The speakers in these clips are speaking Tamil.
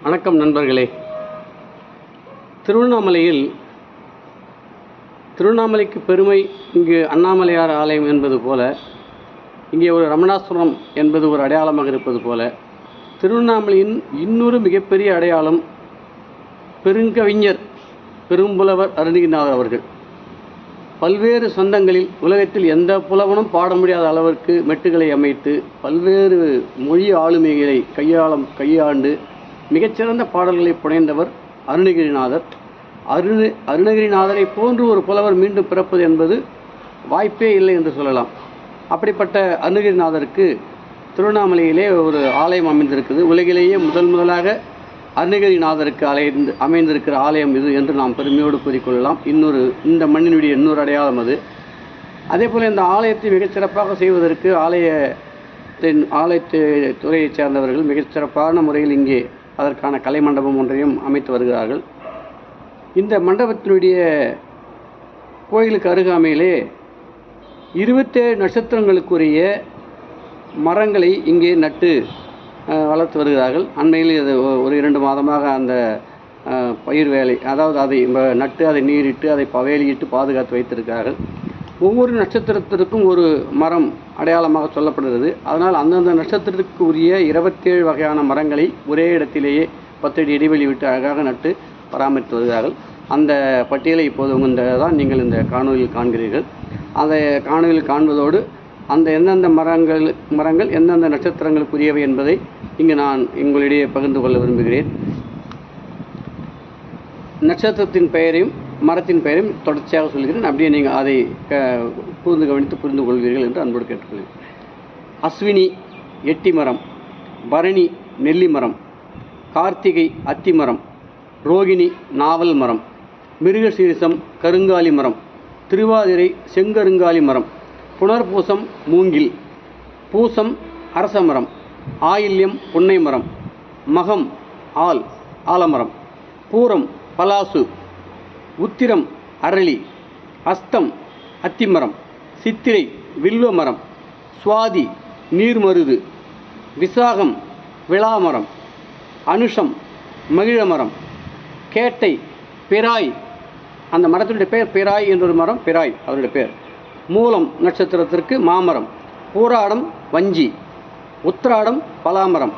வணக்கம் நண்பர்களே. திருவண்ணாமலைக்கு பெருமை இங்கு அண்ணாமலையார் ஆலயம் என்பது போல, இங்கே ஒரு ரமணாசுரம் என்பது ஒரு அடையாளமாக இருப்பது போல, திருவண்ணாமலையின் இன்னொரு மிகப்பெரிய அடையாளம் பெருங்கவிஞர் பெரும்புலவர் அருணகிரிநாதர் அவர்கள். பல்வேறு சொந்தங்களில் உலகத்தில் எந்த புலவனும் பாட முடியாத அளவிற்கு மெட்டுகளை அமைத்து பல்வேறு மொழி ஆளுமைகளை கையாண்டு மிகச்சிறந்த பாடல்களை புனைந்தவர் அருணகிரிநாதர். அருணகிரிநாதரை போன்று ஒரு புலவர் மீண்டும் பிறப்பது என்பது வாய்ப்பே இல்லை என்று சொல்லலாம். அப்படிப்பட்ட அருணகிரிநாதருக்கு திருவண்ணாமலையிலே ஒரு ஆலயம் அமைந்திருக்குது. உலகிலேயே முதலாக அருணகிரிநாதருக்கு அமைந்திருக்கிற ஆலயம் இது என்று நாம் பெருமையோடு கூறிக்கொள்ளலாம். இந்த மண்ணினுடைய இன்னொரு அடையாளம் அது. அதே போல் இந்த ஆலயத்தை மிகச்சிறப்பாக செய்வதற்கு ஆலயத்துறையைச் சேர்ந்தவர்கள் மிகச்சிறப்பான முறையில் இங்கே அதற்கான கலை மண்டபம் ஒன்றையும் அமைத்து வருகிறார்கள். இந்த மண்டபத்தினுடைய கோயிலுக்கு அருகாமையிலே 27 நட்சத்திரங்களுக்குரிய மரங்களை இங்கே நட்டு வளர்த்து வருகிறார்கள். அண்மையில் இது ஒரு 2 மாதமாக அந்த பயிர் வேலை, அதாவது அதை நட்டு அதை நீரிட்டு அதை பவேலியிட்டு பாதுகாத்து வைத்திருக்கிறார்கள். ஒவ்வொரு நட்சத்திரத்திற்கும் ஒரு மரம் அடையாளமாக சொல்லப்படுகிறது. அதனால் அந்தந்த நட்சத்திரத்துக்கு உரிய 27 வகையான மரங்களை ஒரே இடத்திலேயே 10 அடி இடைவெளி விட்டு அழகாக நட்டு பராமரித்து வருகிறார்கள். அந்த பட்டியலை இப்போது தான் நீங்கள் இந்த காணொலியில் காண்கிறீர்கள். அந்த காணொலியில் காண்பதோடு அந்த எந்தெந்த மரங்கள் எந்தெந்த நட்சத்திரங்களுக்குரியவை என்பதை இங்கு நான் உங்களிடையே பகிர்ந்து கொள்ள விரும்புகிறேன். நட்சத்திரத்தின் பெயரையும் மரத்தின் பெயரையும் தொடர்ச்சியாக சொல்கிறேன். அப்படியே நீங்கள் அதை கவனித்து புரிந்து கொள்வீர்கள் என்று அன்போடு கேட்டுக்கொள்கிறேன். அஸ்வினி எட்டி மரம், பரணி நெல்லி மரம், கார்த்திகை அத்தி மரம், ரோகிணி நாவல் மரம், மிருகசீரிசம் கருங்காலி மரம், திருவாதிரை செங்கருங்காலி மரம், புனர்பூசம் மூங்கில், பூசம் அரச மரம், ஆயில்யம் புன்னை மரம், மகம் ஆலமரம், பூரம் பலாசு, உத்திரம் அரளி, அஸ்தம் அத்திமரம், சித்திரை வில்வ மரம், சுவாதி நீர்மருது, விசாகம் விளாமரம், அனுஷம் மகிழமரம், கேட்டை பிராய், அந்த மரத்தினுடைய பெயர் பிராய் என்றொரு மரம், பிராய் அவருடைய பெயர். மூலம் நட்சத்திரத்திற்கு மாமரம், பூராடம் வஞ்சி, உத்திராடம் பலாமரம்,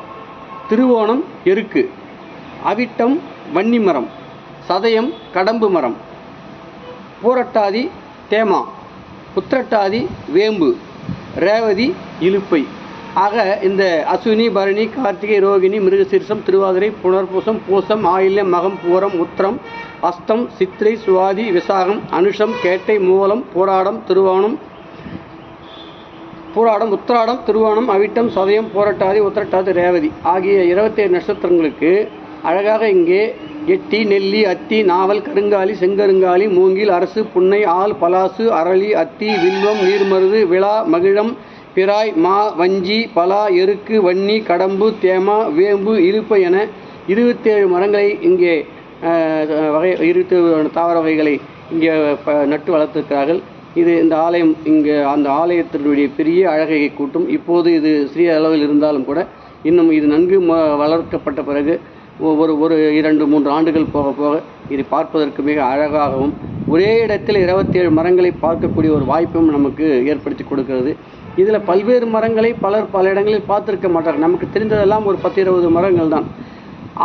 திருவோணம் எருக்கு, அவிட்டம் வன்னி மரம், சதயம் கடம்பு மரம், பூரட்டாதி தேமா, உத்திரட்டாதி வேம்பு, ரேவதி இலுப்பை. ஆக இந்த அஸ்வினி பரணி கார்த்திகை ரோகிணி மிருகசீரிசம் திருவாதிரை புனர்பூசம் பூசம் ஆயில்யம் மகம் பூரம் உத்திரம் அஸ்தம் சித்திரை சுவாதி விசாகம் அனுஷம் கேட்டை மூலம் பூராடம் உத்திராடம் திருவோணம் அவிட்டம் சதயம் பூரட்டாதி உத்திரட்டாதி ரேவதி ஆகிய 27 நட்சத்திரங்களுக்கு அழகாக இங்கே எட்டி நெல்லி அத்தி நாவல் கருங்காலி செங்கருங்காலி மூங்கில் அரசு புன்னை ஆல் பலாசு அரளி அத்தி வில்வம் நீர்மருது விழா மகிழம் பிராய் மா வஞ்சி பலா எருக்கு வன்னி கடம்பு தேமா வேம்பு இலுப்பை என 27 மரங்களை இங்கே 27 தாவர வகைகளை இங்கே நட்டு வளர்த்திருக்கிறார்கள். இந்த ஆலயம் அந்த ஆலயத்தினுடைய பெரிய அழகை கூட்டும். இப்போது இது சிறிய அளவில் இருந்தாலும் கூட இன்னும் இது நன்கு வளர்க்கப்பட்ட பிறகு ஒரு 2-3 ஆண்டுகள் போக போக இது பார்ப்பதற்கு மிக அழகாகவும் ஒரே இடத்தில் 27 மரங்களை பார்க்கக்கூடிய ஒரு வாய்ப்பும் நமக்கு ஏற்படுத்தி கொடுக்கிறது. இதில் பல்வேறு மரங்களை பல இடங்களில் பார்த்துருக்க மாட்டார்கள். நமக்கு தெரிந்ததெல்லாம் ஒரு 10-20 மரங்கள் தான்.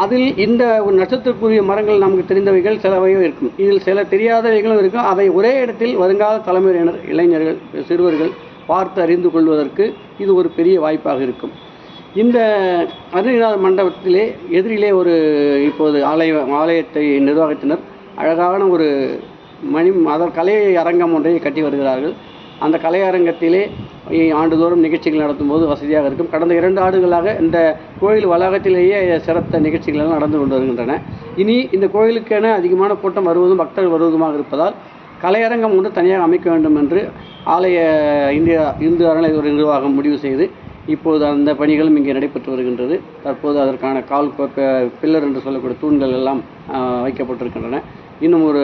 அதில் இந்த நட்சத்திரக்குரிய மரங்கள் நமக்கு தெரிந்தவைகள் சிலவையும் இருக்கும். இதில் சில தெரியாதவைகளும் இருக்கும். அவை ஒரே இடத்தில் வருங்கால தலைமுறையினர் இளைஞர்கள் சிறுவர்கள் பார்த்து அறிந்து கொள்வதற்கு இது ஒரு பெரிய வாய்ப்பாக இருக்கும். இந்த அருணகிரிநாதர் மண்டபத்திலே எதிரிலே இப்போது ஆலயத்தை நிர்வாகத்தினர் அழகான ஒரு கலை அரங்கம் ஒன்றை கட்டி வருகிறார்கள். அந்த கலை அரங்கத்திலே ஆண்டுதோறும் நிகழ்ச்சிகள் நடத்தும்போது வசதியாக இருக்கும். கடந்த 2 ஆண்டுகளாக இந்த கோயில் வளாகத்திலேயே சிறந்த நிகழ்ச்சிகள் எல்லாம் நடந்து கொண்டு வருகின்றன. இனி இந்த கோயிலுக்கென அதிகமான கூட்டம் வருவதும் பக்தர்கள் வருவதுமாக இருப்பதால் கலையரங்கம் ஒன்று தனியாக அமைக்க வேண்டும் என்று இந்து அறநிலையத்துறை நிர்வாகம் முடிவு செய்து இப்போது அந்த பணிகளும் இங்கே நடைபெற்று வருகின்றது. தற்போது அதற்கான பில்லர் என்று சொல்லக்கூடிய தூண்கள் எல்லாம் வைக்கப்பட்டிருக்கின்றன. இன்னும் ஒரு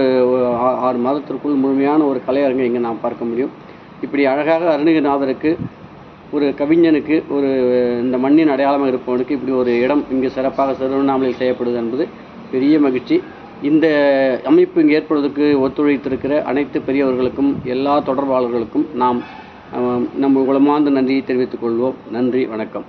6 மாதத்திற்குள் முழுமையான ஒரு கலையரங்கை இங்கே நாம் பார்க்க முடியும். இப்படி அழகாக அருணகிரிநாதருக்கு ஒரு கவிஞனுக்கு, ஒரு இந்த மண்ணின் அடையாளமாக இருப்பவனுக்கு இப்படி ஒரு இடம் இங்கு சிறப்பாக திருவண்ணாமலையில் செய்யப்படுது என்பது பெரிய மகிழ்ச்சி. இந்த அமைப்பு இங்கு ஏற்படுவதற்கு ஒத்துழைத்திருக்கிற அனைத்து பெரியவர்களுக்கும், எல்லா தொடர்பாளர்களுக்கும் நாம் நம் உளமார்ந்த நன்றியை தெரிவித்துக் கொள்வோம். நன்றி, வணக்கம்.